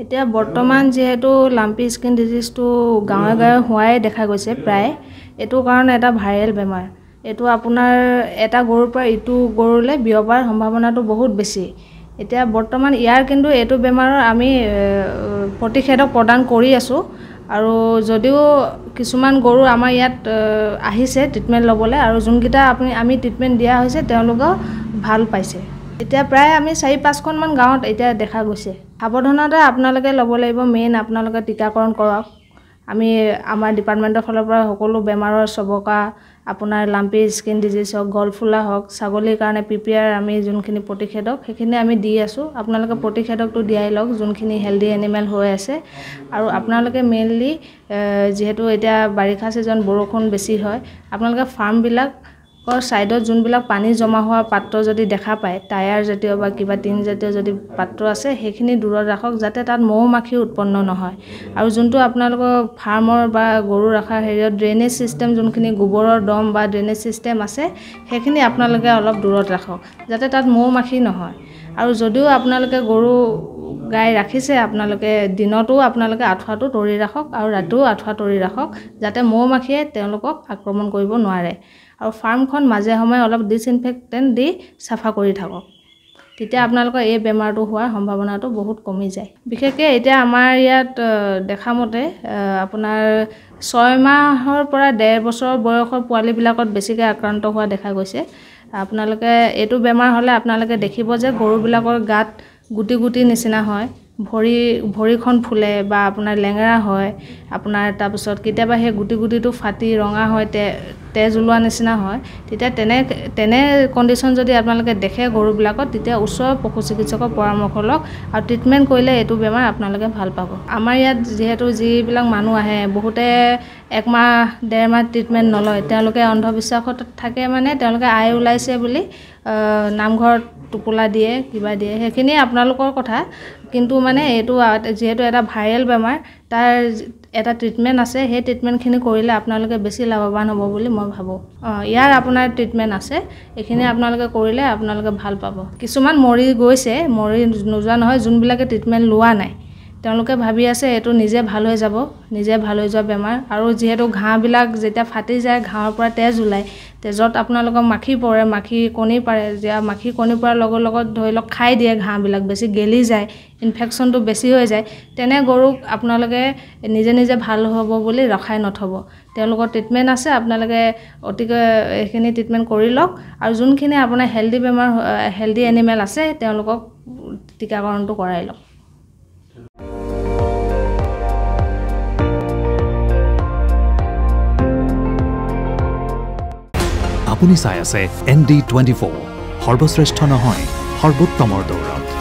এতিয়া বৰ্তমান যেহেতু লাম্পি স্কিন ডিজিজটো গাঁৱে গাঁৱে হোৱাই দেখা গৈছে প্ৰায় এইটো কাৰণ এটা ভাইৰেল বেমাৰ এইটো আপোনাৰ এটা গৰুৰ পৰা ইটো গৰুলৈ বিয়পাৰ সম্ভাৱনাটো বহুত বেছি এতিয়া বৰ্তমান ইয়াৰ কিন্তু এইটো বেমাৰৰ আমি প্ৰতিষেধক প্ৰদান কৰি আছো আৰু যদিও কিছুমান গৰু আমাৰ ইয়াত আহিছে ট্ৰিটমেন্ট ল'বলৈ আৰু যোনকিটা আমি ট্ৰিটমেন্ট দিয়া হৈছে তেওঁলোকে ভাল পাইছে এতিয়া প্ৰায় আমি 4-5খন মান গাঁৱত এতিয়া দেখা গৈছে সাৱধানতা আপোনালোকে ল'ব লাগিব মেইন আপোনালোকে টিকাকৰণ কৰক আমি আমাৰ ডিপাৰ্টমেন্টৰ ফালৰ পৰা সকলো বেমাৰৰ সবকা আপোনাৰ লাম্পি স্কিন ডিজিজ হওক গলফুলা হওক ছাগলীৰ কাৰণে পিপিআৰ আমি যোনখিনি প্ৰতিষেধক সেইখিনি আমি দি আছো আপোনালোকে প্ৰতিষেধকটো দিয়াই লওক যোনখিনি হেলদি এনিমেল হৈ আছে আৰু আপোনালোকে মেইনলি যেহেতু এতিয়া বাৰিষা সিজন বৰষুণ বেছি হয় আপোনালোকে ফাৰ্ম বিলাক সাইডত যোনবিলাক পানী জমা হোৱা পাত্ৰ যদি দেখা পায় টায়াৰ জাতীয় বা কিবা টিন জাতীয় যদি পাত্ৰ আছে সেইখিনি দূৰত ৰাখক যাতে তাত মৌ মাখি উৎপন্ন নহয় আৰু যোনটো আপোনালোকৰ ফাৰ্মৰ বা গৰু ৰাখাৰ হেৰিয়ত ড্ৰেনেজ সিস্টেম যোনখিনি গোবৰৰ দম বা ড্ৰেনেজ সিস্টেম আছে সেইখিনি আপোনালোকে অলপ দূৰত ৰাখক যাতে তাত মৌ মাখি নহয় আৰু যদিও আপোনালোকে গৰু গাই ৰাখিছে আপোনালোকে দিনতো আপোনালোকে আঠুৱাটো তৰি ৰাখক আৰু ৰাতিও আঠুৱা তৰি ৰাখক যাতে মৌ মাখিয়ে তেওঁলোকক আক্ৰমণ কৰিব নোৱাৰে আৰু ফাৰ্মখন মাজে সময়ে অলপ ডিসইনফেক্টেন্ট দি সাফা কৰি থাকক তেতিয়া আপোনালোকৰ এই বেমাৰটো হোৱাৰ সম্ভাৱনাটো বহুত কমি যায় বিশেষকৈ এতিয়া আমাৰ ইয়াত দেখামতে আপোনাৰ 6 মাহৰ পৰা 1.5 বছৰ বয়সৰ পোৱালি বিলাকত বেছিকৈ আক্ৰান্ত হোৱা দেখা গৈছে আপোনালোকে এইটো বেমাৰ হলে আপোনালোকে দেখিব যে গৰু বিলাকৰ গাত গুটি গুটি নিচিনা হয় ভৰিখন ফুলে বা আপোনাৰ লেঙৰা হয় আপোনাৰ তাৰপিছত কেতিয়াবা সেই গুটি গুটিটো ফাটি ৰঙা হয় তেজ ওলোৱা নিচিনা হয় তেতিয়া তেনে কন্ডিশন যদি আপোনালোকে দেখে গৰুবিলাকত তেতিয়া ওচৰৰ পশু চিকিৎসকৰ পৰামৰ্শ লওক আৰু ট্ৰিটমেন্ট কৰিলে এইটো বেমাৰ আপোনালোকে ভাল পাব আমাৰ ইয়াত যেহেতু যিবিলাক মানুহ আহে বহুতে 1 মাহ 1.5 মাহ ট্ৰিটমেন্ট নলয় তেওঁলোকে অন্ধবিশ্বাসত থাকে মানে তেওঁলোকে আই ওলাইছে বুলি নামঘৰত টোপোলা দিয়ে কিবা দিয়ে সেইখিনি আপোনালোকৰ কথা কিন্তু মানে এইটো যেহেতু এটা ভাইৰেল বেমাৰ তাৰ এটা ট্ৰিটমেন্ট আছে সেই ট্ৰিটমেন্টখিনি কৰিলে আপোনালোকে বেছি লাভৱান হ'ব বুলি মই ভাবো ইয়াৰ আপোনাৰ ট্ৰিটমেন্ট আছে এইখিনি আপোনালোকে কৰিলে আপোনালোকে ভাল পাব কিছুমান মৰি গৈছে মৰি নোযোৱা নহয় যোনবিলাকে ট্ৰিটমেন্ট লোৱা নাই তেওঁলোকে ভাবি আছে এটো নিজে ভাল হৈ যাব নিজে ভাল হৈ যোৱা বেমাৰ আৰু যেহেতু ঘাঁবিলাক যেতিয়া ফাটি যায় ঘাঁৰ পৰা তেজ ওলায় তেজত আপোনালোকৰ মাখি পৰে মাখি কণী পাৰে যে মাখি কণী পৰাৰ লগত ধৰি লওক খাই দিয়ে ঘাঁবিলাক বেছি গেলি যায় ইনফেকশনটো বেছি হৈ যায় তেনে গৰুক আপোনালোকে নিজে ভাল হ'ব বুলি ৰখাই নথব তেওঁলোকৰ ট্ৰিটমেন্ট আছে আপোনালোকে অতিকে এখিনি ট্ৰিটমেন্ট কৰি লওক আৰু যোনখিনি আপোনাৰ হেলদি বেমাৰ হেলদি এনিমেল আছে তেওঁলোকক টিকাকৰণটো কৰাই লওক আপুনি চাই আছে ND24 সৰ্বশ্ৰেষ্ঠ নহয় সৰ্বোত্তমৰ দৌৰত